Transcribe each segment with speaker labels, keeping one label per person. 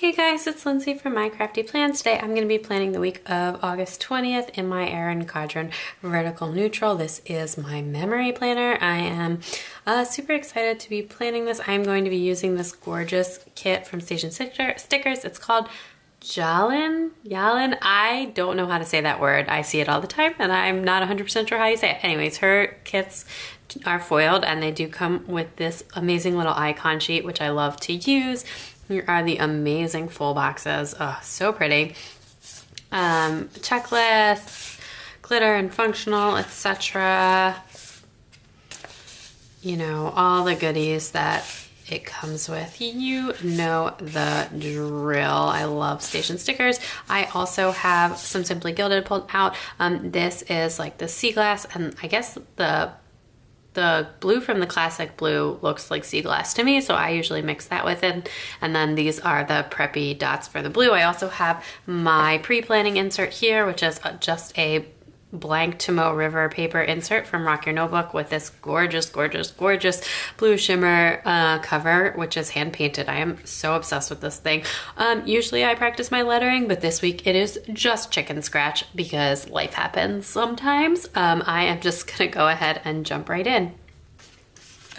Speaker 1: Hey guys, it's Lindsay from My Crafty Plans. Today I'm going to be planning the week of August 20th in my Erin Condren Vertical Neutral. This is my memory planner. I am super excited to be planning this. I'm going to be using this gorgeous kit from Station Stickers. It's called Jalin. I don't know how to say that word. I see it all the time and I'm not 100% sure how you say it. Anyways, her kits are foiled and they do come with this amazing little icon sheet, which I love to use. Here are the amazing full boxes. Oh, so pretty. Checklists, glitter and functional, etc. You know, all the goodies that it comes with. You know the drill. I love Station Stickers. I also have some Simply Gilded pulled out. This is like the sea glass, and I guess the blue from the classic blue looks like sea glass to me, so I usually mix that with it. And then these are the preppy dots for the blue. I also have my pre-planning insert here, which is just a blank Tomoe River paper insert from Rock Your Notebook with this gorgeous blue shimmer cover, which is hand painted. I am so obsessed with this thing. Usually I practice my lettering, but this week it is just chicken scratch because life happens sometimes. I am just gonna go ahead and jump right in.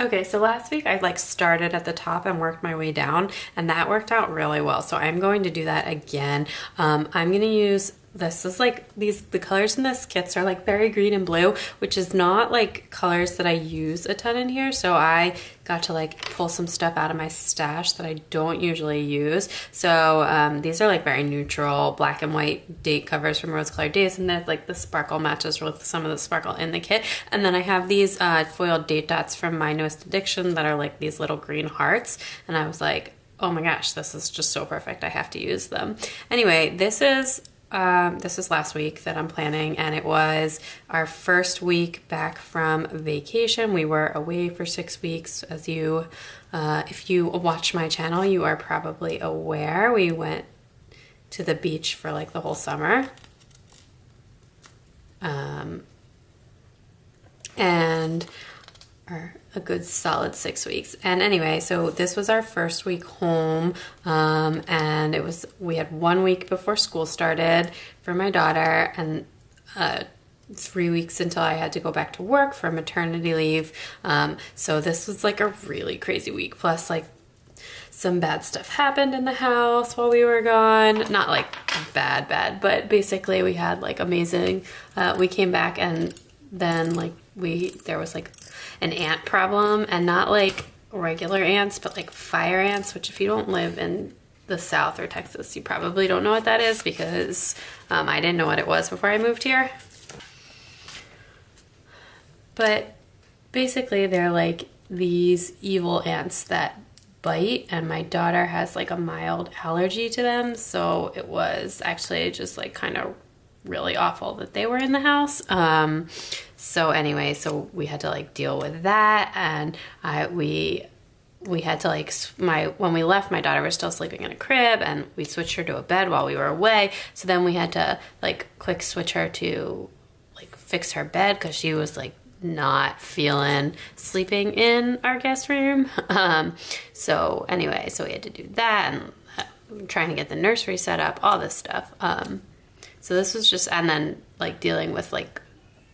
Speaker 1: Okay, so last week I started at the top and worked my way down, and that worked out really well. So I'm going to do that again. I'm gonna use this is the colors in this kits are like very green and blue, which is not like colors that I use a ton in here. So I got to pull some stuff out of my stash that I don't usually use. So these are like very neutral black and white date covers from Rose Colored Days, and then the sparkle matches with some of the sparkle in the kit. And then I have these foiled date dots from My Newest Addiction that are like these little green hearts. And I was like, oh my gosh, this is just so perfect. I have to use them. Anyway, this is last week that I'm planning, and it was our first week back from vacation. We were away for 6 weeks. As you, if you watch my channel, you are probably aware. We went to the beach for the whole summer. And a good solid 6 weeks. And anyway, so this was our first week home, and we had 1 week before school started for my daughter, and 3 weeks until I had to go back to work for maternity leave. So this was a really crazy week. Plus some bad stuff happened in the house while we were gone. Not bad, but basically we had amazing, we came back and then there was an ant problem, and not regular ants, but fire ants, which if you don't live in the South or Texas, you probably don't know what that is, because I didn't know what it was before I moved here. But basically they're these evil ants that bite, and my daughter has a mild allergy to them, so it was actually just kind of really awful that they were in the house. So anyway, so we had to deal with that, and we had to when we left, my daughter was still sleeping in a crib, and we switched her to a bed while we were away. So then we had to quick switch her to fix her bed, because she was not feeling sleeping in our guest room. So anyway, so we had to do that, and trying to get the nursery set up, all this stuff. So this was just, and then dealing with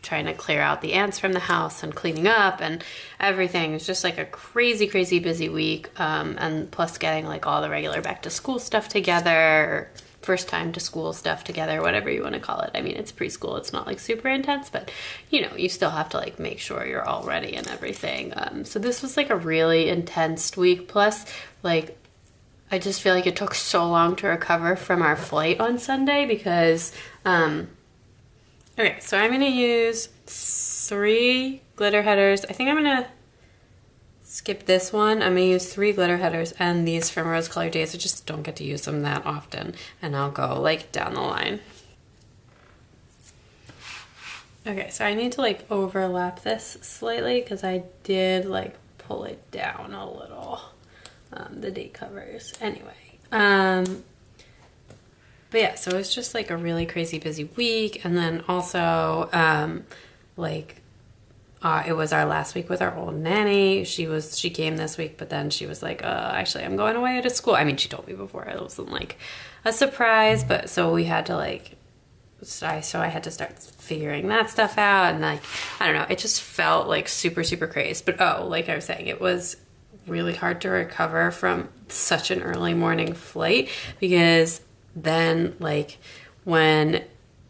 Speaker 1: trying to clear out the ants from the house and cleaning up and everything. It was just a crazy busy week. And plus getting all the regular back to school stuff together, or first time to school stuff together, whatever you want to call it. I mean, it's preschool. It's not super intense, but you still have to make sure you're all ready and everything. So this was a really intense week. Plus I just feel it took so long to recover from our flight on Sunday, because, okay, so I'm going to use 3 glitter headers. I think I'm going to skip this one. I'm going to use 3 glitter headers and these from Rose Colored Days. I just don't get to use them that often, and I'll go down the line. Okay, so I need to overlap this slightly, because I did pull it down a little. The date covers. Anyway, but yeah, so it's just a really crazy busy week. And then also it was our last week with our old nanny. She came this week, but then she was like, actually, I'm going away to school. I mean, she told me before. It wasn't like a surprise, but so we had to like, so I had to start figuring that stuff out. And like, I don't know, it just felt like super, super crazy. But like I was saying, it was really hard to recover from such an early morning flight, because then like when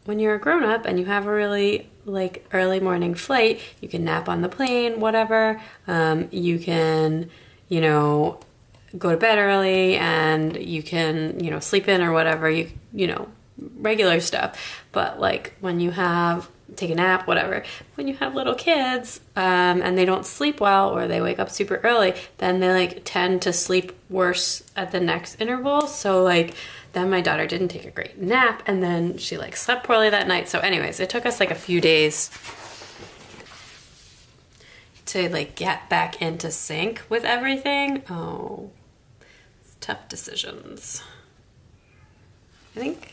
Speaker 1: you're a grown up and you have a really like early morning flight, you can nap on the plane, whatever. You can, you know, go to bed early, and you can, you know, sleep in or whatever, you know, regular stuff. But like when you have, take a nap, whatever, when you have little kids, and they don't sleep well, or they wake up super early, then they like tend to sleep worse at the next interval. So like, then my daughter didn't take a great nap, and then she like slept poorly that night. So anyways, it took us like a few days to like get back into sync with everything. Oh, it's tough decisions. I think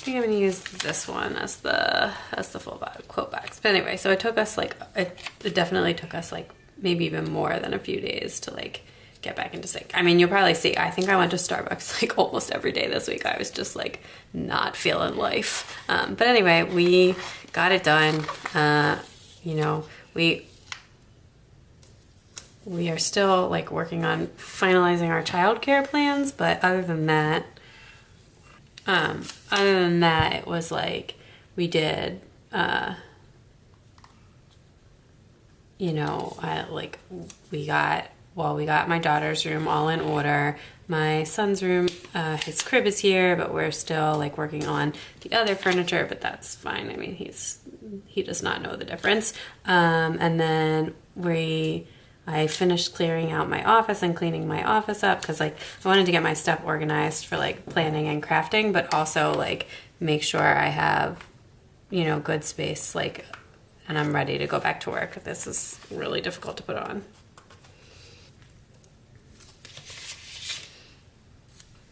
Speaker 1: I'm gonna use this one as the full quote box. But anyway, so it took us like, it definitely took us like maybe even more than a few days to like get back into sync. I mean, you'll probably see, I think I went to Starbucks like almost every day this week. I was just like not feeling life. But anyway, we got it done. You know, we are still like working on finalizing our childcare plans, but other than that, it was like we did, you know, we got my daughter's room all in order. My son's room, his crib is here, but we're still like working on the other furniture, but that's fine. I mean, he does not know the difference. And then I finished clearing out my office and cleaning my office up, because like I wanted to get my stuff organized for like planning and crafting, but also like make sure I have, you know, good space, like, and I'm ready to go back to work. This is really difficult to put on.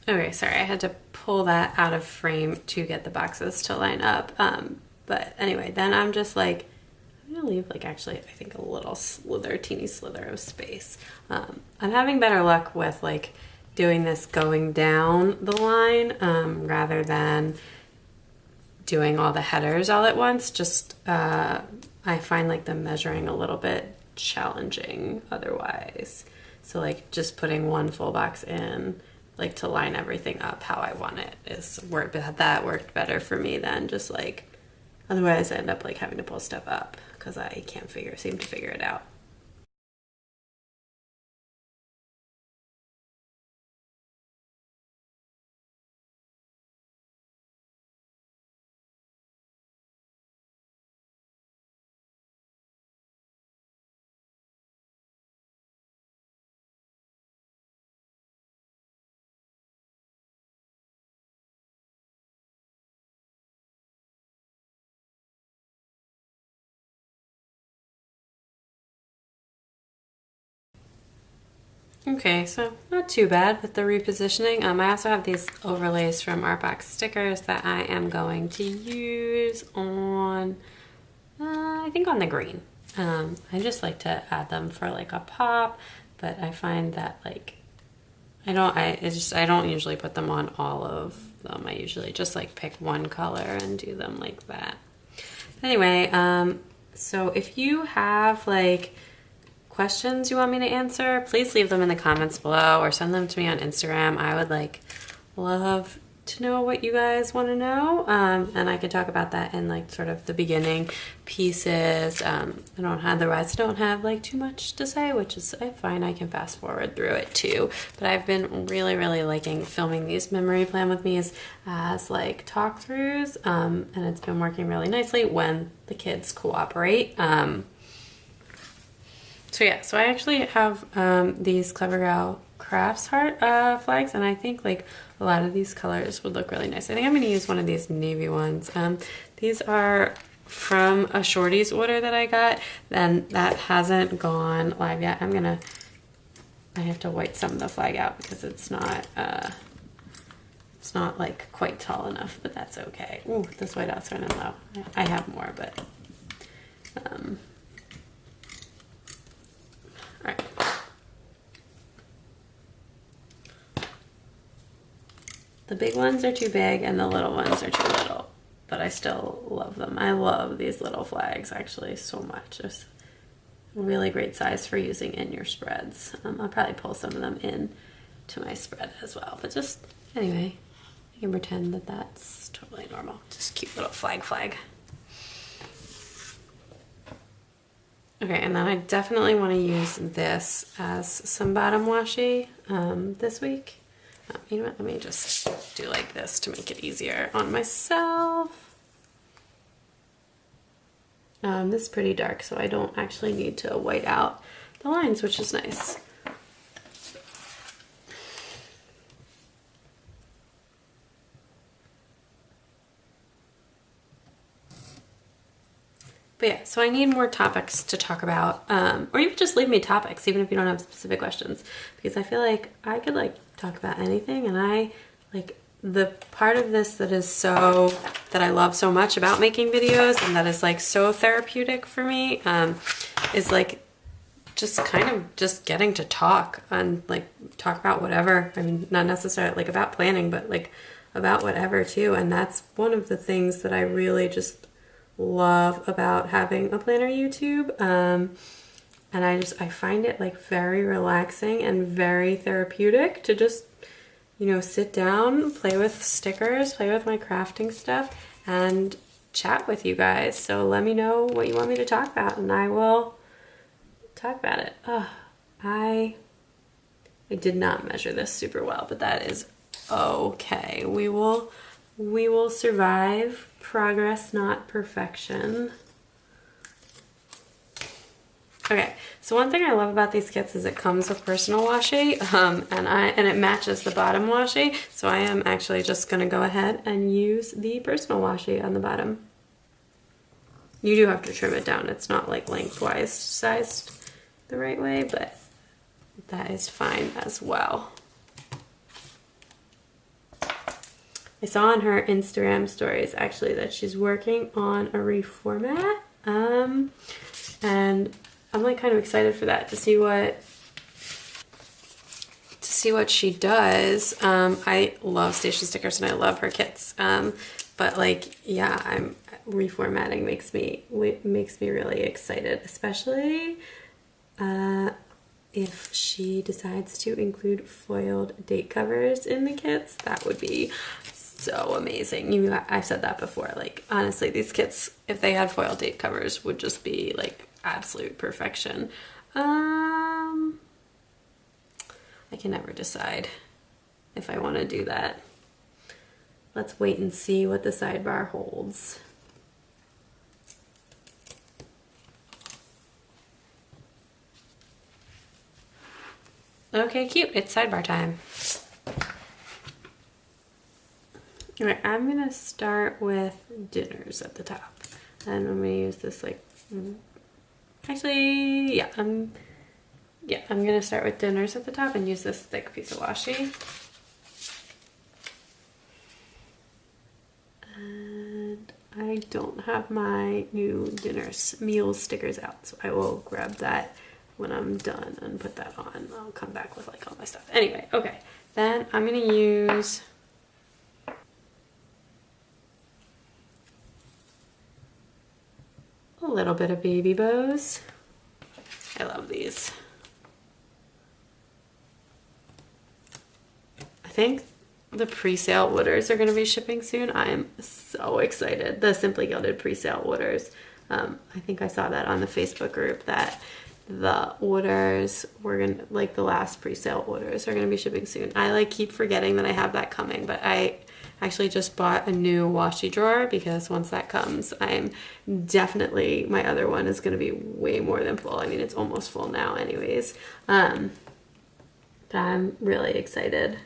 Speaker 1: Okay, sorry, I had to pull that out of frame to get the boxes to line up. But anyway, then I'm just like, I'm gonna leave like actually I think a little teeny slither of space. I'm having better luck with like doing this going down the line, rather than doing all the headers all at once. Just I find like the measuring a little bit challenging otherwise. So like just putting one full box in, like to line everything up how I want it, that worked better for me than just like, otherwise I end up like having to pull stuff up because I can't seem to figure it out. Okay, so not too bad with the repositioning. I also have these overlays from Artbox stickers that I am going to use on, I think on the green. I just like to add them for like a pop, but I find that like, I don't usually put them on all of them. I usually just like pick one color and do them like that. Anyway, so if you have like questions you want me to answer, please leave them in the comments below or send them to me on Instagram. I would like love to know what you guys want to know, and I could talk about that in like sort of the beginning pieces. Otherwise I don't have like too much to say, which is fine. I can fast forward through it too. But I've been really liking filming these memory plan with me as like talk throughs, and it's been working really nicely when the kids cooperate. So yeah, so I actually have these Clever Gal Crafts heart flags, and I think like a lot of these colors would look really nice. I think I'm going to use one of these navy ones. These are from a Shorty's order that I got, and that hasn't gone live yet. I have to white some of the flag out because it's not It's not like quite tall enough, but that's okay. Ooh, this whiteout's running low. I have more, but all right. The big ones are too big and the little ones are too little, but I still love them. I love these little flags actually so much. It's a really great size for using in your spreads. I'll probably pull some of them in to my spread as well, but just anyway, you can pretend that that's totally normal. Just cute little flag. Okay, and then I definitely want to use this as some bottom washi this week. You know what, let me just do like this to make it easier on myself. This is pretty dark, so I don't actually need to white out the lines, which is nice. But yeah, so I need more topics to talk about, or you could just leave me topics, even if you don't have specific questions, because I feel like I could like talk about anything, and I like the part of this that I love so much about making videos, and that is like so therapeutic for me, is like just kind of just getting to talk and like talk about whatever. I mean, not necessarily like about planning, but like about whatever too. And that's one of the things that I really just love about having a planner YouTube. And I find it like very relaxing and very therapeutic to just, you know, sit down, play with stickers, play with my crafting stuff, and chat with you guys. So let me know what you want me to talk about, and I will talk about it. I did not measure this super well, but that is okay. We will survive. Progress, not perfection. Okay, so one thing I love about these kits is it comes with personal washi, and it matches the bottom washi. So I am actually just gonna go ahead and use the personal washi on the bottom. You do have to trim it down. It's not like lengthwise sized the right way, but that is fine as well. I saw on her Instagram stories actually that she's working on a reformat, and I'm like kind of excited for that, to see what she does. I love station stickers and I love her kits, but like, yeah, reformatting makes me really excited, especially if she decides to include foiled date covers in the kits. That would be so amazing. I've said that before, like honestly, these kits, if they had foiled date covers, would just be like absolute perfection. I can never decide if I want to do that. Let's wait and see what the sidebar holds. Okay, cute. It's sidebar time. All right, I'm gonna start with dinners at the top, and I'm gonna use this like. Actually, yeah, I'm gonna start with dinners at the top and use this thick piece of washi. And I don't have my new meal stickers out, so I will grab that when I'm done and put that on. I'll come back with like all my stuff. Anyway, okay, then I'm gonna use a little bit of baby bows. I love these. I think the pre-sale wooders are going to be shipping soon. I am so excited. The Simply Gilded pre-sale wooders. I think I saw that on the Facebook group that the wooders were gonna, like the last pre-sale wooders are going to be shipping soon. I like keep forgetting that I have that coming, but I actually just bought a new washi drawer, because once that comes, my other one is going to be way more than full. I mean, it's almost full now anyways. But I'm really excited.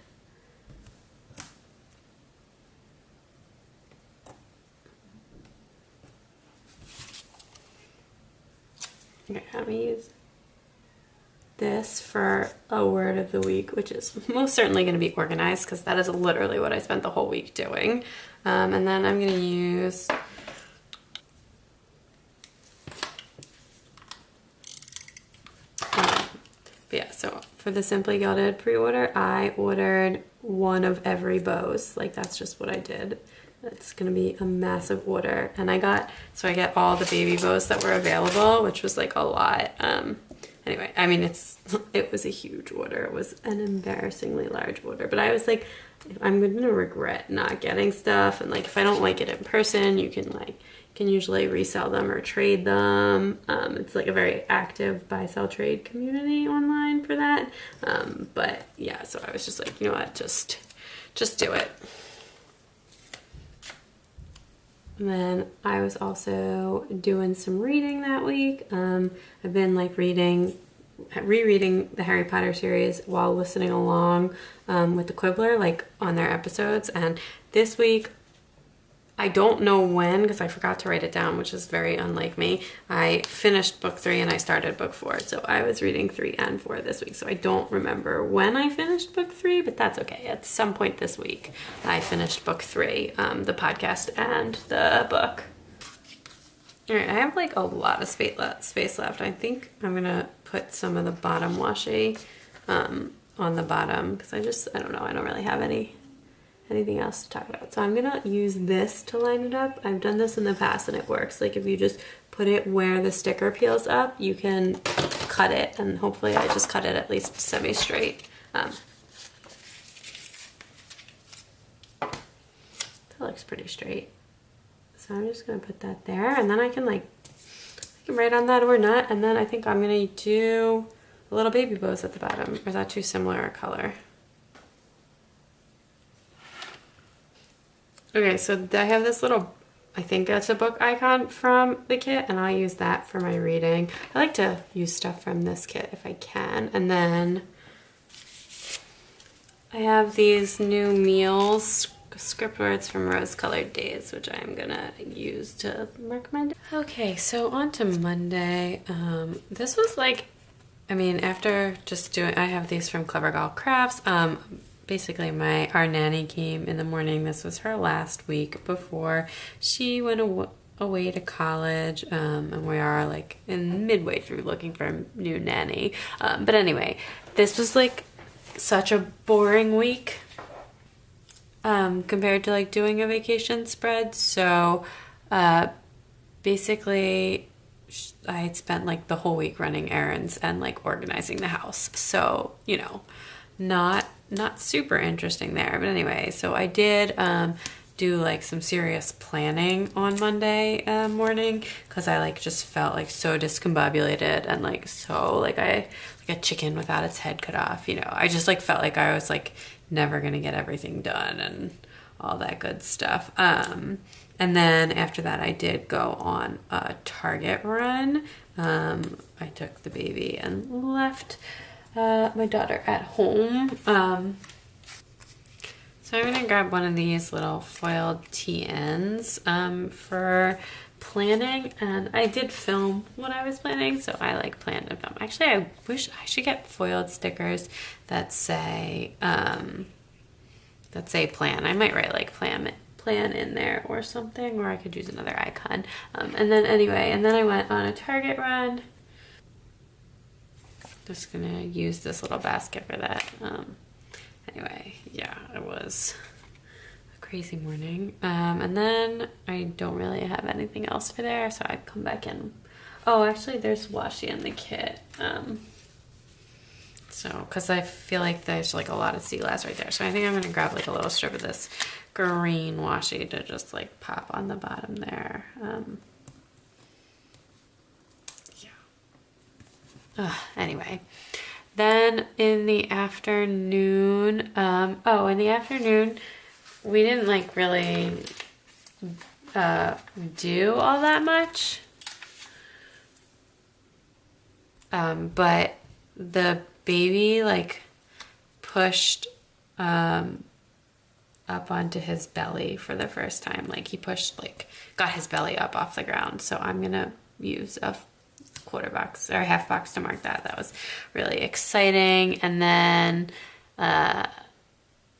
Speaker 1: Okay, I'm gonna use this for a word of the week, which is most certainly going to be organized because that is literally what I spent the whole week doing. And then I'm going to use but yeah, so for the Simply Gilded pre-order, I ordered one of every bows. Like that's just what I did. It's gonna be a massive order. And I get all the baby bows that were available, which was like a lot. Anyway, I mean, it was a huge order. It was an embarrassingly large order, but I was like, I'm gonna regret not getting stuff. And like, if I don't like it in person, you can usually resell them or trade them. It's like a very active buy, sell, trade community online for that. But yeah, so I was just like, you know what, just do it. And then I was also doing some reading that week. I've been like rereading the Harry Potter series while listening along with the Quibbler, like on their episodes. And this week, I don't know when because I forgot to write it down, which is very unlike me. I finished book 3 and I started book 4. So I was reading 3 and 4 this week. So I don't remember when I finished book 3, but that's okay. At some point this week, I finished book 3, the podcast and the book. All right, I have like a lot of space left. I think I'm going to put some of the bottom washi on the bottom because I don't know. I don't really have anything else to talk about. So I'm gonna use this to line it up. I've done this in the past and it works. Like if you just put it where the sticker peels up, you can cut it, and hopefully I just cut it at least semi-straight. That looks pretty straight. So I'm just gonna put that there, and then I can write on that or not, and then I think I'm gonna do a little baby bows at the bottom. Or is that too similar a color? Okay, so I have this little, I think that's a book icon from the kit, and I'll use that for my reading. I like to use stuff from this kit if I can. And then I have these new meals, script words from Rose Colored Days, which I'm gonna use to mark my day. Okay, so on to Monday. This was like, I mean, after just doing, I have these from Clever Girl Crafts. Basically our nanny came in the morning. This was her last week before she went away to college, and we are like in midway through looking for a new nanny. But anyway, this was like such a boring week compared to like doing a vacation spread. So basically I had spent like the whole week running errands and like organizing the house. So, you know, not super interesting there. But anyway, so I did do like some serious planning on Monday morning because I like just felt like so discombobulated and like so like a chicken without its head cut off, you know. I just like felt like I was like never gonna get everything done and all that good stuff. And then after that I did go on a Target run. I took the baby and left my daughter at home. So I'm gonna grab one of these little foiled TNs for planning, and I did film what I was planning, so I like planned to film. Actually, I wish I should get foiled stickers that say plan. I might write like plan in there or something, or I could use another icon. And then I went on a Target run. Just gonna use this little basket for that. Anyway, yeah, it was a crazy morning. And then I don't really have anything else for there, so I'd come back in. Oh, actually, there's washi in the kit. So, because I feel like there's like a lot of sea glass right there. So I think I'm gonna grab like a little strip of this green washi to just like pop on the bottom there. Anyway, then in the afternoon, we didn't like really do all that much. But the baby like pushed up onto his belly for the first time. Like he pushed, like got his belly up off the ground. So I'm gonna use a quarter box or half box to mark that. That was really exciting. And then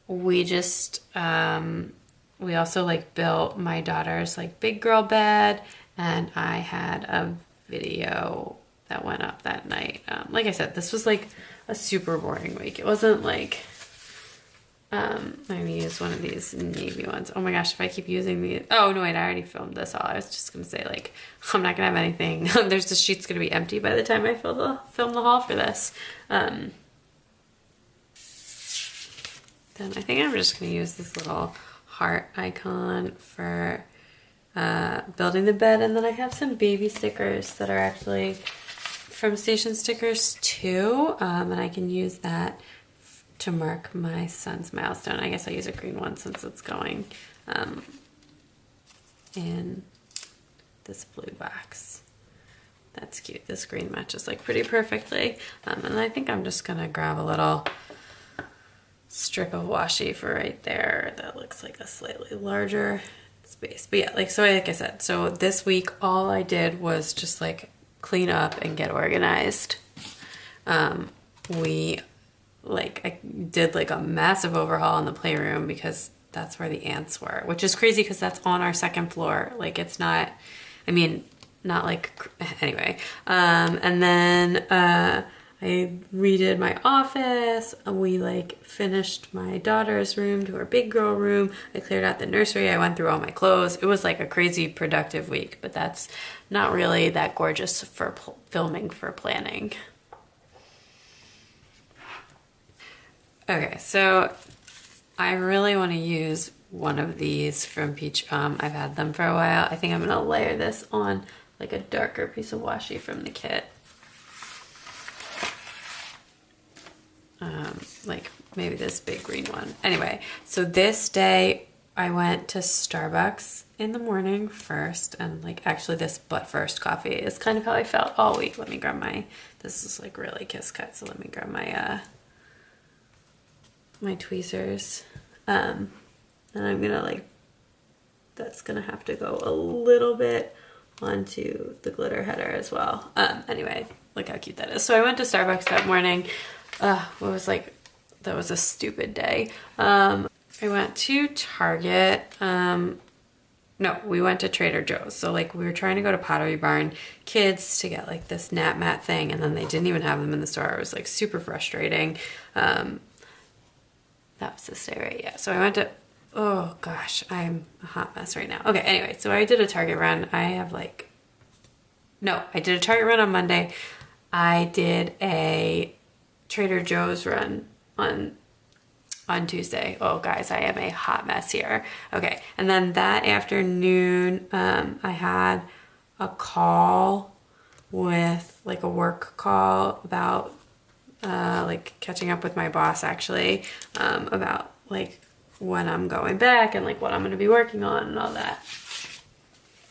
Speaker 1: we just we also like built my daughter's like big girl bed, and I had a video that went up that night. Like I said, this was like a super boring week. It wasn't like I'm gonna use one of these navy ones. Oh my gosh, if I keep using these. Oh no, wait, I already filmed this all. I was just gonna say like I'm not gonna have anything. There's the sheet's gonna be empty by the time I film the haul for this. Then I think I'm just gonna use this little heart icon for building the bed, and then I have some baby stickers that are actually from Station Stickers too, and I can use that to mark my son's milestone. I guess I'll use a green one since it's going in this blue box. That's cute. This green matches like pretty perfectly. And I think I'm just gonna grab a little strip of washi for right there. That looks like a slightly larger space. But yeah, like I said, so this week all I did was just like clean up and get organized. I did like a massive overhaul in the playroom because that's where the ants were, which is crazy because that's on our second floor. Like it's not, I mean, not like, anyway. And then I redid my office. We like finished my daughter's room to her big girl room. I cleared out the nursery. I went through all my clothes. It was like a crazy productive week, but that's not really that gorgeous for filming for planning. Okay, so I really want to use one of these from Peach Pum. I've had them for a while. I think I'm going to layer this on like a darker piece of washi from the kit. Like maybe this big green one. Anyway, so this day I went to Starbucks in the morning first, and like actually this but first coffee is kind of how I felt all week. Let me grab this is like really kiss cut, so let me grab my my tweezers, and I'm gonna that's gonna have to go a little bit onto the glitter header as well. Anyway, look how cute that is. So I went to Starbucks that morning. That was a stupid day. I went to Target. No, we went to Trader Joe's. So like we were trying to go to Pottery Barn Kids to get like this nap mat thing, and then they didn't even have them in the store. It was like super frustrating. That was this day, right? Yeah. So I went to, oh gosh, I'm a hot mess right now. Okay, anyway, so I did a Target run. I did a Target run on Monday. I did a Trader Joe's run on Tuesday. Oh guys, I am a hot mess here. Okay, and then that afternoon, I had a call with, like a work call about like catching up with my boss actually, about like when I'm going back and like what I'm going to be working on and all that.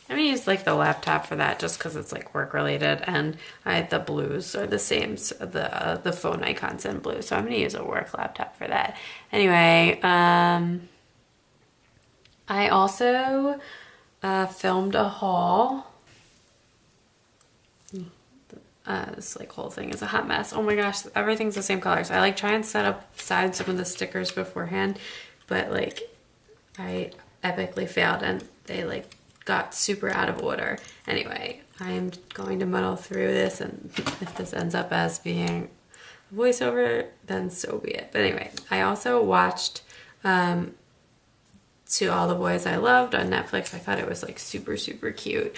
Speaker 1: I'm gonna use like the laptop for that just because it's like work related, and the blues are the same, so the phone icon's in blue, so I'm gonna use a work laptop for that. Anyway, I also filmed a haul. This like whole thing is a hot mess. Oh my gosh, everything's the same colors. I like try and set up side some of the stickers beforehand, but like I epically failed and they like got super out of order. Anyway, I'm going to muddle through this, and if this ends up as being a voiceover, then so be it. But anyway, I also watched To All the Boys I Loved on Netflix. I thought it was like super, super cute.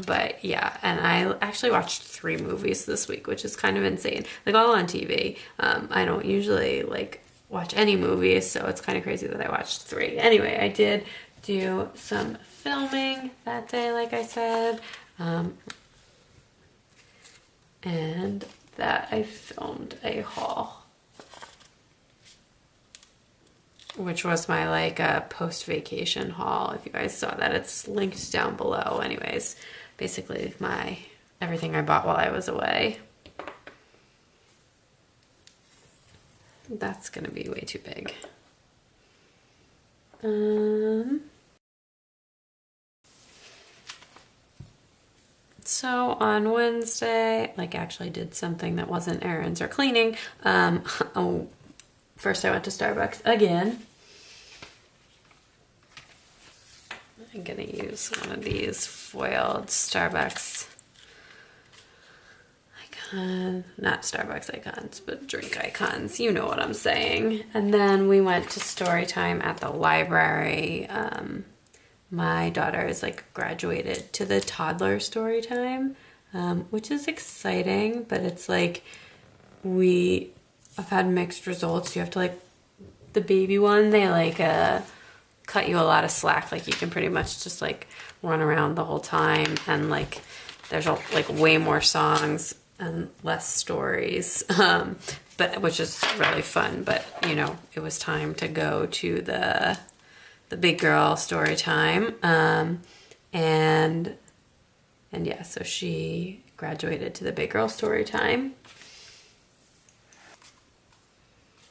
Speaker 1: But yeah, and I actually watched 3 movies this week, which is kind of insane. Like all on TV. I don't usually like watch any movies, so it's kind of crazy that I watched 3. Anyway, I did do some filming that day, like I said. And that I filmed a haul, which was my like post-vacation haul. If you guys saw that, it's linked down below. Anyways, basically everything I bought while I was away. That's gonna be way too big. So on Wednesday, like actually did something that wasn't errands or cleaning. Oh, first I went to Starbucks again. I'm gonna use one of these foiled Starbucks icon, not Starbucks icons, but drink icons. You know what I'm saying. And then we went to story time at the library. My daughter is like graduated to the toddler story time, which is exciting, but it's like I've had mixed results. You have to like, the baby one, they like cut you a lot of slack. Like you can pretty much just like run around the whole time, and like there's like way more songs and less stories, but which is really fun. But you know, it was time to go to the big girl story time, and yeah, so she graduated to the big girl story time.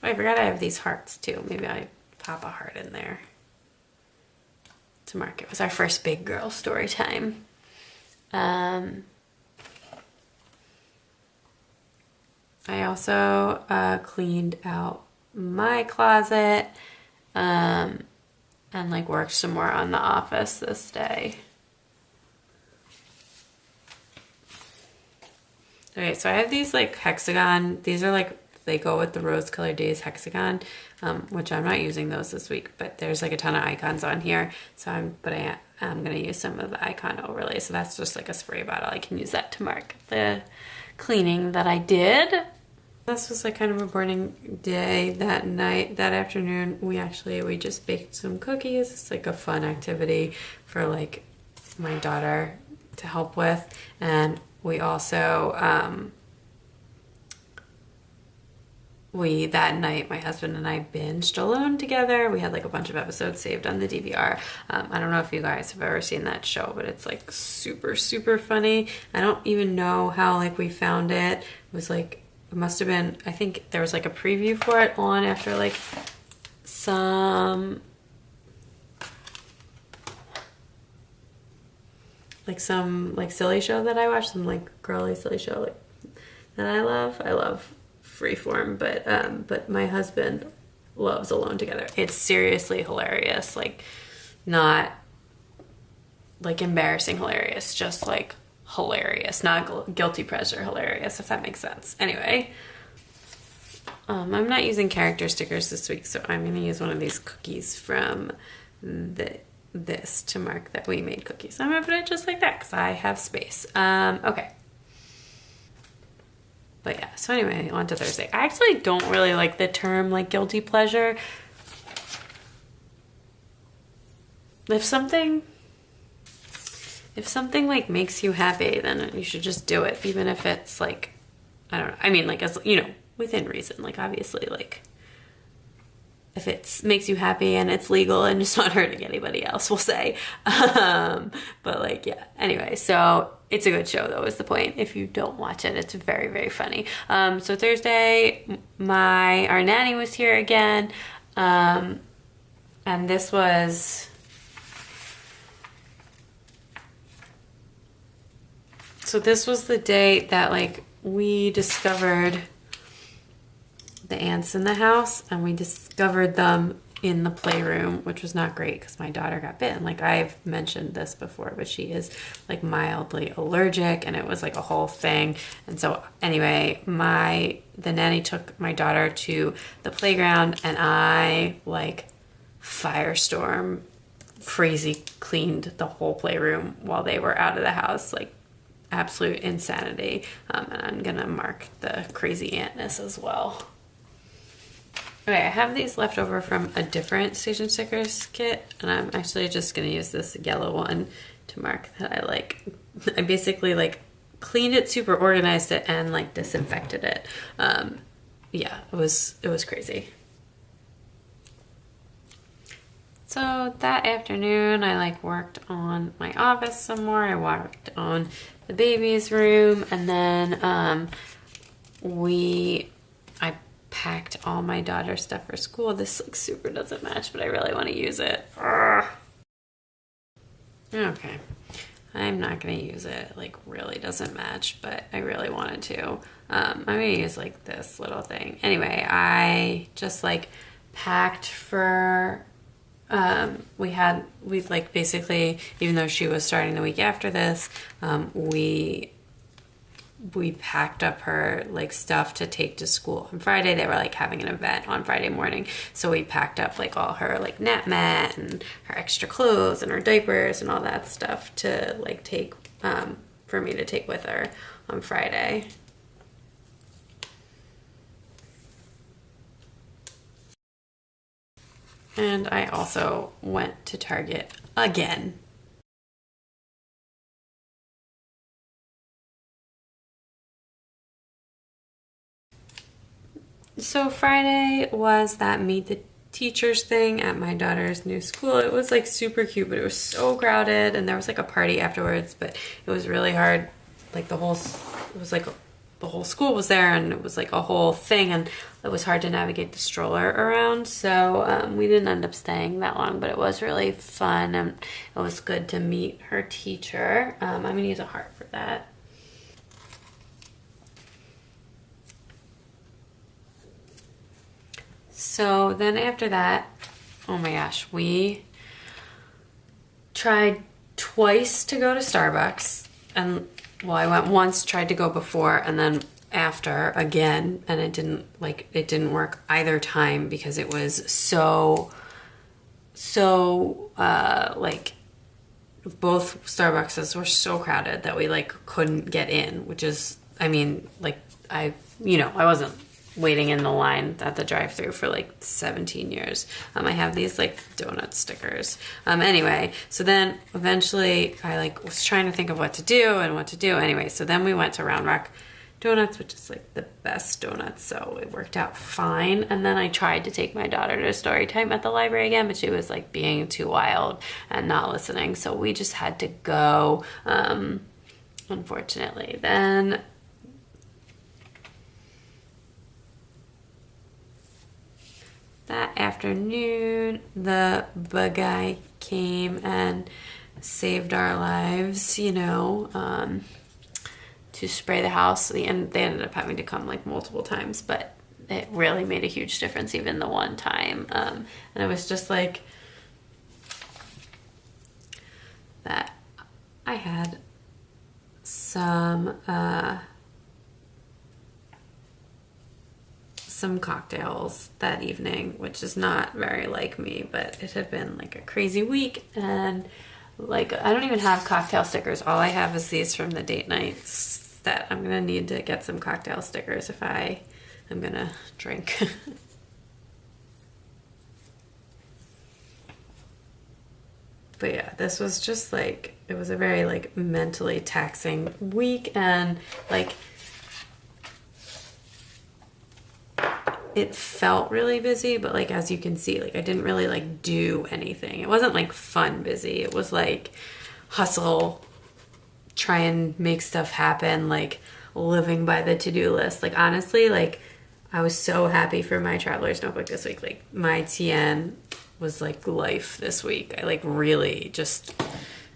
Speaker 1: Oh, I forgot I have these hearts too. Maybe I pop a heart in there to mark it was our first big girl story time. I also cleaned out my closet, and like worked some more on the office this day. Okay, so I have these like hexagon, these are like, they go with the Rose Colored Days hexagon, which I'm not using those this week, but there's like a ton of icons on here. So I'm gonna use some of the icon overlay. So that's just like a spray bottle. I can use that to mark the cleaning that I did. This was like kind of a boring day. That afternoon, we just baked some cookies. It's like a fun activity for like my daughter to help with. And we also, that night, my husband and I binged Alone together. We had like a bunch of episodes saved on the DVR. I don't know if you guys have ever seen that show, but it's like super, super funny. I don't even know how like we found it. It was like, it must have been, I think there was like a preview for it on after like some silly show that I watched, some like girly silly show like that I love. I love Freeform, but my husband loves Alone Together. It's seriously hilarious, like not like embarrassing hilarious, just like hilarious, not guilty pleasure hilarious, if that makes sense. Anyway, I'm not using character stickers this week, so I'm gonna use one of these cookies from this to mark that we made cookies. I'm gonna put it just like that because I have space. Okay. But yeah, so anyway, on to Thursday. I actually don't really like the term like guilty pleasure. If something like makes you happy, then you should just do it, even if it's like, I don't know. I mean, like, as you know, within reason. Like, obviously, like, if it makes you happy and it's legal and it's not hurting anybody else, we'll say. But like, yeah. Anyway, so it's a good show, though, is the point. If you don't watch it, it's very, very funny. So Thursday, our nanny was here again, and this was. So this was the day that like we discovered the ants in the house, and we discovered them in the playroom, which was not great because my daughter got bitten. Like I've mentioned this before, but she is like mildly allergic, and it was like a whole thing. And so anyway, the nanny took my daughter to the playground, and I like firestorm crazy cleaned the whole playroom while they were out of the house, like absolute insanity. And I'm gonna mark the crazy antness as well. Okay, I have these left over from a different station stickers kit, and I'm actually just gonna use this yellow one to mark that I like. I basically like cleaned it, super organized it, and like disinfected it. Yeah, it was crazy. So that afternoon, I like worked on my office some more. I worked on the baby's room, and then I packed all my daughter's stuff for school. This like super doesn't match, but I really want to use it. Urgh. Okay. I'm not gonna use it. It like really doesn't match, but I really wanted to. I'm gonna use like this little thing. Anyway, I just like packed for, we like basically, even though she was starting the week after this, we packed up her like stuff to take to school on Friday. They were like having an event on Friday morning, so we packed up like all her like nap mat and her extra clothes and her diapers and all that stuff to like take, for me to take with her on Friday. And I also went to Target again. So Friday was that meet the teachers thing at my daughter's new school. It was like super cute, but it was so crowded, and there was like a party afterwards, but it was really hard. Like it was like the whole school was there, and it was like a whole thing, and it was hard to navigate the stroller around. So we didn't end up staying that long, but it was really fun, and it was good to meet her teacher. I'm gonna use a heart for that. So then after that, oh my gosh, we tried twice to go to Starbucks. And well, I went once, tried to go before, and then after again, and it didn't work either time because it was so like both Starbucks were so crowded that we like couldn't get in, which is, I mean, like I wasn't waiting in the line at the drive-thru for like 17 years. I have these like donut stickers. Anyway, so then eventually I like was trying to think of what to do. Anyway, so then we went to Round Rock Donuts, which is like the best donuts, so it worked out fine. And then I tried to take my daughter to story time at the library again, but she was like being too wild and not listening, so we just had to go, unfortunately. Then that afternoon, the bug guy came and saved our lives, to spray the house. And they ended up having to come like multiple times, but it really made a huge difference even the one time. And it was just like that I had some cocktails that evening, which is not very like me, but it had been like a crazy week, and like I don't even have cocktail stickers. All I have is these from the date nights that I'm gonna need to get some cocktail stickers if I am gonna drink. But yeah, this was just like, it was a very like mentally taxing week, and like it felt really busy, but like as you can see, like I didn't really like do anything. It wasn't like fun busy. It was like hustle, try and make stuff happen, like living by the to-do list. Like honestly, like I was so happy for my traveler's notebook this week. Like my TN was like life this week. I like really just,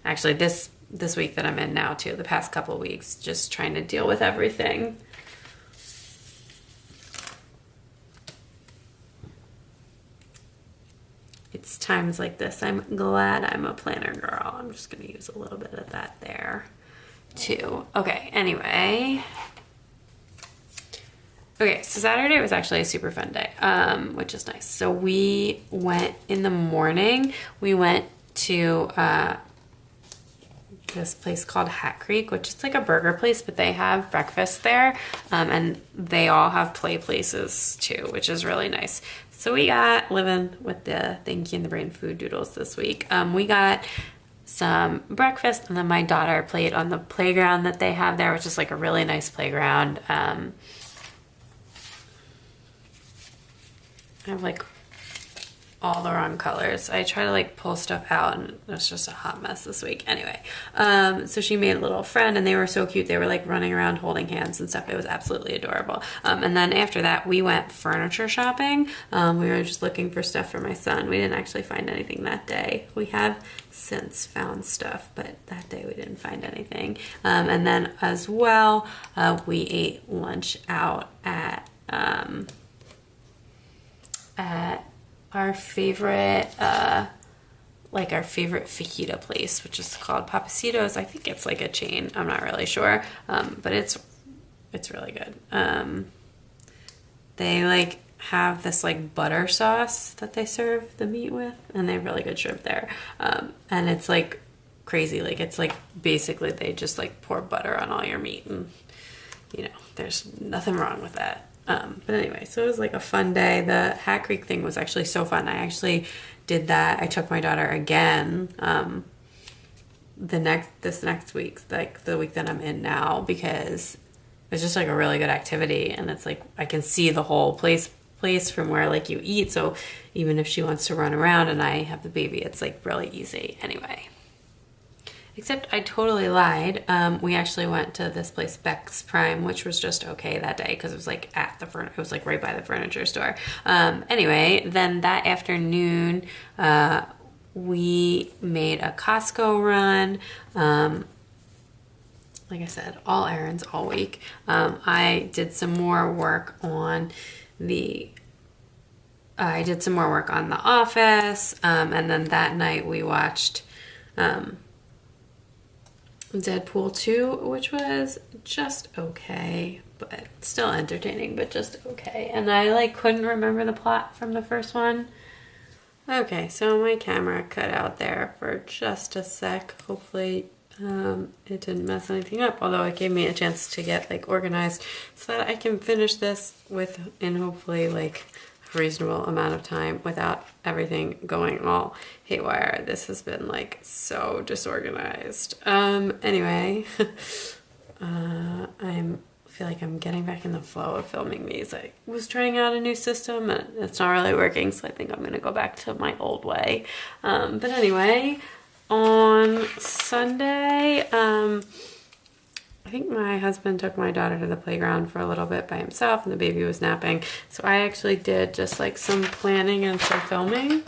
Speaker 1: actually this week that I'm in now too, the past couple of weeks, just trying to deal with everything. It's times like this I'm glad I'm a planner girl. I'm just gonna use a little bit of that there too. Okay, anyway. Okay, so Saturday was actually a super fun day, which is nice. So we went in the morning, we went to this place called Hat Creek, which is like a burger place, but they have breakfast there, and they all have play places too, which is really nice. So we got living with the Thank You and the Brain food doodles this week. We got some breakfast, and then my daughter played on the playground that they have there, which is like a really nice playground. I have like all the wrong colors. I try to like pull stuff out and it's just a hot mess this week. Anyway, so she made a little friend and they were so cute. They were like running around holding hands and stuff. It was absolutely adorable. And then after that we went furniture shopping. We were just looking for stuff for my son. We didn't actually find anything that day. We have since found stuff, but that day we didn't find anything. And then as well, we ate lunch out at our favorite, like our favorite fajita place, which is called Papacitos. I think it's like a chain. I'm not really sure, but it's really good. They like have this like butter sauce that they serve the meat with, and they have really good shrimp there. And it's like crazy. Like it's like basically they just like pour butter on all your meat, and you know, there's nothing wrong with that. But anyway, so it was like a fun day. The Hat Creek thing was actually so fun. I actually did that. I took my daughter again this next week, like the week that I'm in now, because it's just like a really good activity, and it's like I can see the whole place from where like you eat. So even if she wants to run around and I have the baby, it's like really easy. Anyway. Except I totally lied. We actually went to this place, Beck's Prime, which was just okay that day because it was like it was like right by the furniture store. Anyway, then that afternoon, we made a Costco run. Like I said, all errands all week. I did some more work on The Office, and then that night we watched Deadpool 2, which was just okay, but still entertaining, but just okay. And I like couldn't remember the plot from the first one. Okay, so my camera cut out there for just a sec. Hopefully it didn't mess anything up, although it gave me a chance to get like organized so that I can finish this in hopefully like a reasonable amount of time without everything going all haywire. This has been like so disorganized. Anyway, I feel like I'm getting back in the flow of filming these. I was trying out a new system and it's not really working, so I think I'm gonna go back to my old way. But anyway, on Sunday, I think my husband took my daughter to the playground for a little bit by himself and the baby was napping. So I actually did just like some planning and some filming.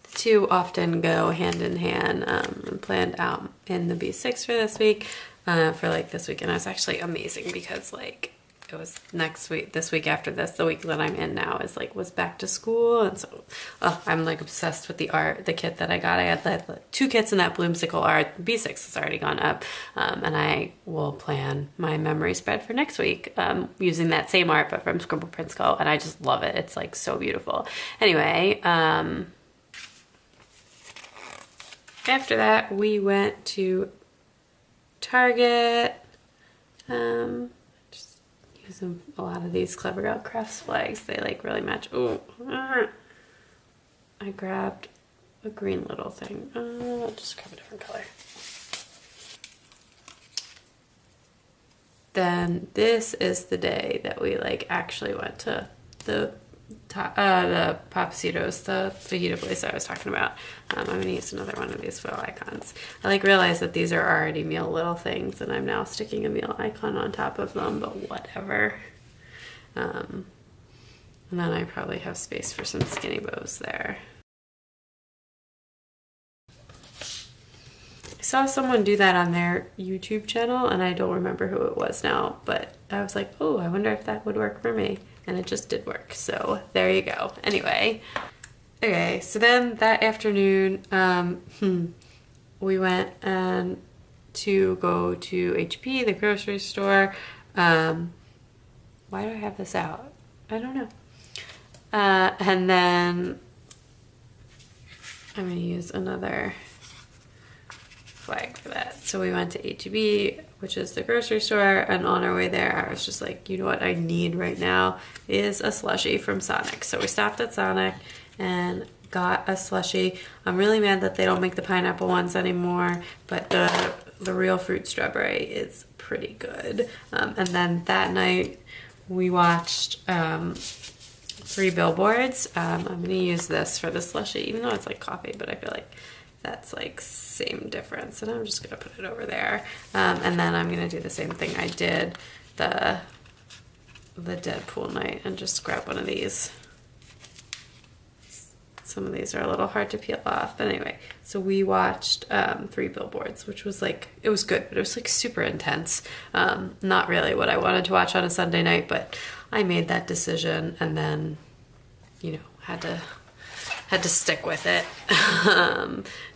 Speaker 1: The two often go hand in hand, and planned out in the B6 for this week, for like this week. And it was actually amazing because like it was this week after this, the week that I'm in now was back to school. And so I'm like obsessed with the kit that I got. I had like 2 kits in that Bloomsicle art. B6 has already gone up. And I will plan my memory spread for next week, using that same art, but from Scribble Print Skull. And I just love it. It's like so beautiful. Anyway, after that, we went to Target, using a lot of these Clever Gal Crafts flags. They like really match. Oh, I grabbed a green little thing. I'll just grab a different color. Then this is the day that we like actually went to the Papacitos, the fajita place I was talking about. I'm gonna use another one of these foil icons. I like realized that these are already meal little things and I'm now sticking a meal icon on top of them, but whatever. And then I probably have space for some skinny bows there. I saw someone do that on their YouTube channel and I don't remember who it was now, but I was like, oh, I wonder if that would work for me. And it just did work. So there you go. Anyway, okay, so then that afternoon, we went to go to HP, the grocery store. Why do I have this out? I don't know. And then I'm gonna use another flag for that. So we went to HEB, which is the grocery store, and on our way there I was just like, you know what I need right now is a slushie from Sonic. So we stopped at Sonic and got a slushie. I'm really mad that they don't make the pineapple ones anymore, but the real fruit strawberry is pretty good. And then that night we watched 3 billboards. I'm gonna use this for the slushy, even though it's like coffee, but I feel like that's like same difference. And I'm just gonna put it over there. And then I'm gonna do the same thing I did the Deadpool night and just grab one of these. Some of these are a little hard to peel off, but anyway, so we watched 3 billboards, which was like, it was good, but it was like super intense. Not really what I wanted to watch on a Sunday night, but I made that decision and then, you know, had to stick with it.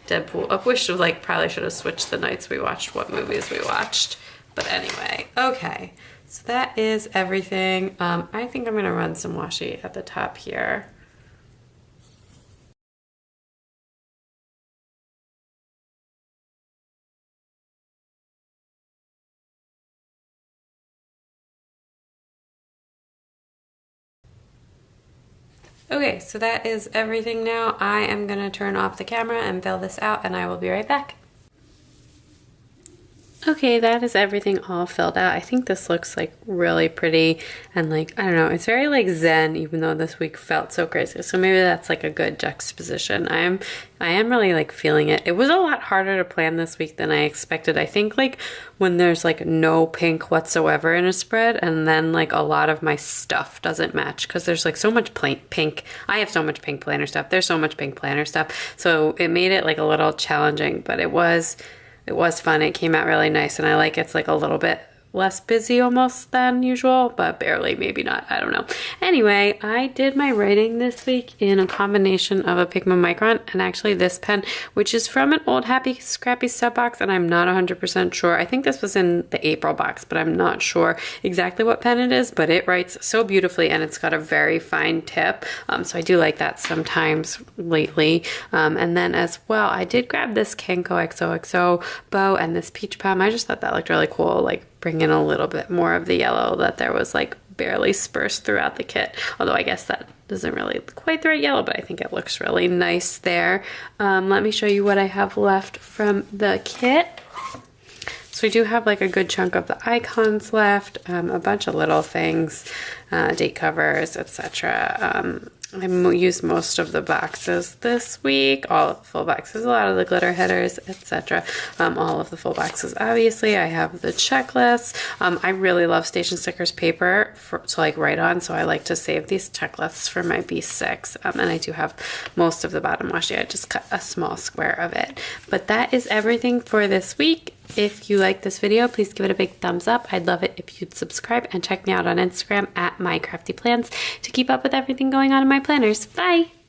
Speaker 1: Deadpool, I wish like probably should have switched the nights we watched what movies we watched, but anyway, okay. So that is everything. I think I'm gonna run some washi at the top here. Okay, so that is everything now. I am gonna turn off the camera and fill this out and I will be right back. Okay, that is everything all filled out. I think this looks like really pretty and like, I don't know, it's very like zen even though this week felt so crazy. So maybe that's like a good juxtaposition. I am really like feeling it. It was a lot harder to plan this week than I expected. I think like when there's like no pink whatsoever in a spread and then like a lot of my stuff doesn't match because there's like so much pink. I have so much pink planner stuff. There's so much pink planner stuff. So it made it like a little challenging, but it was fun. It came out really nice and I like it's like a little bit less busy almost than usual, but barely, maybe not, I don't know. Anyway, I did my writing this week in a combination of a Pigma Micron and actually this pen, which is from an old Happy Scrappy sub box, and I'm not 100% sure. I think this was in the April box, but I'm not sure exactly what pen it is, but it writes so beautifully and it's got a very fine tip. So I do like that sometimes lately. And then as well, I did grab this Kenko XOXO bow and this peach palm. I just thought that looked really cool, like bring in a little bit more of the yellow that there was like barely dispersed throughout the kit. Although I guess that doesn't really quite the right yellow, but I think it looks really nice there. Let me show you what I have left from the kit. So we do have like a good chunk of the icons left, a bunch of little things, date covers, etc. I used most of the boxes this week, all of the full boxes, a lot of the glitter headers, etc. All of the full boxes, obviously. I have the checklists. I really love Station Stickers paper to like write on, so I like to save these checklists for my B6. And I do have most of the bottom washi. I just cut a small square of it. But that is everything for this week. If you like this video, please give it a big thumbs up. I'd love it if you'd subscribe and check me out on Instagram at mycraftyplans to keep up with everything going on in my planners. Bye!